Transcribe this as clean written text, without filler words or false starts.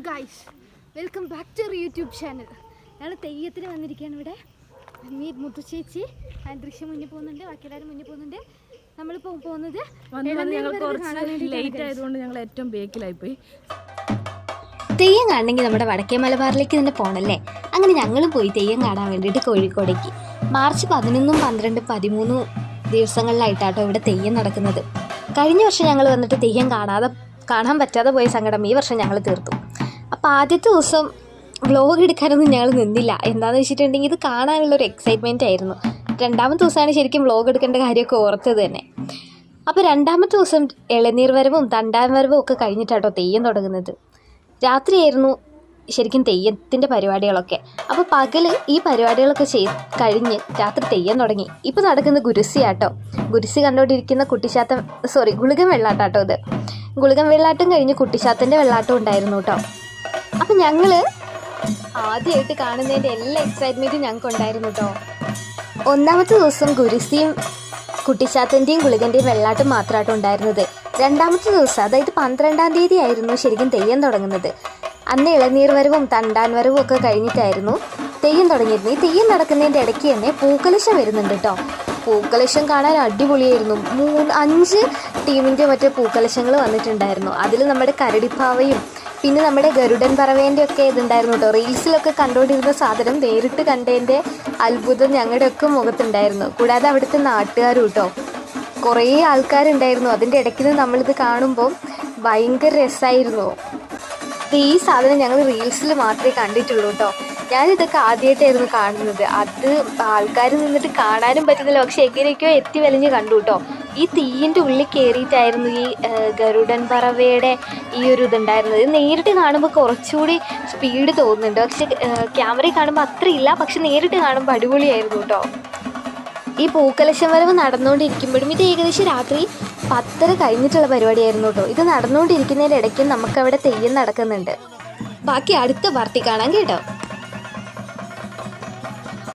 Guys, welcome back to YouTube channel. ഞങ്ങൾ തെയ്യത്തിന് വന്നിരിക്കുകയാണ്. ഇവിടെ മുത്തുച്ചേച്ചി ദൃശ്യം മുന്നിൽ പോകുന്നുണ്ട്, ബാക്കി എല്ലാവരും മുന്നിൽ പോകുന്നുണ്ട്. നമ്മളിപ്പോൾ പോകുന്നത് ലേറ്റ് ആയതുകൊണ്ട് ഞങ്ങൾ ഏറ്റവും ബേക്കിലായിപ്പോയി. തെയ്യം കാണണമെങ്കിൽ നമ്മുടെ വടക്കേ മലബാറിലേക്ക് തന്നെ പോകണല്ലേ. അങ്ങനെ ഞങ്ങളും പോയി തെയ്യം കാണാൻ വേണ്ടിയിട്ട് കോഴിക്കോടേക്ക്. മാർച്ച് 11, 12, 13 ദിവസങ്ങളിലായിട്ടാട്ടോ ഇവിടെ തെയ്യം നടക്കുന്നത്. കഴിഞ്ഞ വർഷം ഞങ്ങൾ വന്നിട്ട് തെയ്യം കാണാൻ പറ്റാതെ പോയ സങ്കടം ഈ വർഷം ഞങ്ങൾ തീർത്തു. അപ്പോൾ ആദ്യത്തെ ദിവസം വ്ലോഗ് എടുക്കാനൊന്നും ഞങ്ങൾ നിന്നില്ല. എന്താണെന്ന് വെച്ചിട്ടുണ്ടെങ്കിൽ ഇത് കാണാനുള്ളൊരു എക്സൈറ്റ്മെൻ്റ് ആയിരുന്നു. രണ്ടാമത്തെ ദിവസമാണ് ശരിക്കും വ്ലോഗ് എടുക്കേണ്ട കാര്യമൊക്കെ ഓർത്തത് തന്നെ. അപ്പോൾ രണ്ടാമത്തെ ദിവസം ഇളനീർ വരവും തണ്ടാൻ വരവും ഒക്കെ കഴിഞ്ഞിട്ടാട്ടോ തെയ്യം തുടങ്ങുന്നത്. രാത്രിയായിരുന്നു ശരിക്കും തെയ്യത്തിൻ്റെ പരിപാടികളൊക്കെ. അപ്പോൾ പകൽ ഈ പരിപാടികളൊക്കെ കഴിഞ്ഞ് രാത്രി തെയ്യം തുടങ്ങി. ഇപ്പോൾ നടക്കുന്ന ഗുരുസിയാട്ടോ. ഗുരുസി കണ്ടുകൊണ്ടിരിക്കുന്ന ഗുളികൻ വെള്ളാട്ടാട്ടോ. ഇത് ഗുളികൻ വെള്ളാട്ടം കഴിഞ്ഞ് കുട്ടിച്ചാത്തൻ്റെ വെള്ളാട്ടം ഉണ്ടായിരുന്നു കേട്ടോ. അപ്പം ഞങ്ങൾ ആദ്യമായിട്ട് കാണുന്നതിൻ്റെ എല്ലാ എക്സൈറ്റ്മെൻറ്റും ഞങ്ങൾക്ക് ഉണ്ടായിരുന്നു കേട്ടോ. ഒന്നാമത്തെ ദിവസം ഗുരുസിയും കുട്ടിച്ചാത്തൻ്റെയും ഗുളികൻ്റെയും വെള്ളാട്ടം മാത്രമായിട്ട് ഉണ്ടായിരുന്നത്. രണ്ടാമത്തെ ദിവസം, അതായത് 12-ാം തീയതി ആയിരുന്നു ശരിക്കും തെയ്യം തുടങ്ങുന്നത്. അന്ന് ഇളനീർ വരവും തണ്ടാൻ വരവും ഒക്കെ കഴിഞ്ഞിട്ടായിരുന്നു തെയ്യം തുടങ്ങിയിരുന്നു. ഈ തെയ്യം നടക്കുന്നതിൻ്റെ ഇടയ്ക്ക് തന്നെ പൂക്കലശം വരുന്നുണ്ട് കേട്ടോ. പൂക്കലശം കാണാൻ അടിപൊളിയായിരുന്നു. 5 ടീമിൻ്റെ മറ്റേ പൂക്കലശങ്ങൾ വന്നിട്ടുണ്ടായിരുന്നു. അതിൽ നമ്മുടെ കരടിപ്പാവയും പിന്നെ നമ്മുടെ ഗരുഡൻ പറവേൻ്റെ ഒക്കെ ഇതുണ്ടായിരുന്നു കേട്ടോ. റീൽസിലൊക്കെ കണ്ടുകൊണ്ടിരുന്ന സാധനം നേരിട്ട് കണ്ടതിൻ്റെ അത്ഭുതം ഞങ്ങളുടെയൊക്കെ മുഖത്തുണ്ടായിരുന്നു. കൂടാതെ അവിടുത്തെ നാട്ടുകാരും കേട്ടോ, കുറേ ആൾക്കാരുണ്ടായിരുന്നു. അതിൻ്റെ ഇടയ്ക്ക് നിന്ന് നമ്മളിത് കാണുമ്പോൾ ഭയങ്കര രസമായിരുന്നു. ഈ സാധനം ഞങ്ങൾ റീൽസിൽ മാത്രമേ കണ്ടിട്ടുള്ളൂ കേട്ടോ. ഞാനിതൊക്കെ ആദ്യമായിട്ടായിരുന്നു കാണുന്നത്. അത് ആൾക്കാർ നിന്നിട്ട് കാണാനും പറ്റുന്നില്ല, പക്ഷെ എങ്ങനെയൊക്കെയോ എത്തി വലിഞ്ഞ് കണ്ടു കേട്ടോ. ഈ തീയിൻ്റെ ഉള്ളിൽ കയറിയിട്ടായിരുന്നു ഈ ഗരുഡൻ പറവയുടെ ഈ ഒരു ഇതുണ്ടായിരുന്നത്. നേരിട്ട് കാണുമ്പോൾ കുറച്ചുകൂടി സ്പീഡ് തോന്നുന്നുണ്ട്, പക്ഷെ ക്യാമറയിൽ കാണുമ്പോൾ അത്രയില്ല. പക്ഷെ നേരിട്ട് കാണുമ്പോൾ അടിപൊളിയായിരുന്നു കേട്ടോ. ഈ പൂക്കലശം വരവ് നടന്നുകൊണ്ടിരിക്കുമ്പോഴും ഇത് ഏകദേശം രാത്രി 10:30 കഴിഞ്ഞിട്ടുള്ള പരിപാടിയായിരുന്നു കേട്ടോ. ഇത് നടന്നുകൊണ്ടിരിക്കുന്നതിൻ്റെ ഇടയ്ക്ക് നമുക്കവിടെ തെയ്യം നടക്കുന്നുണ്ട്. ബാക്കി അടുത്ത പാർട്ടി കാണാൻ കേട്ടോ.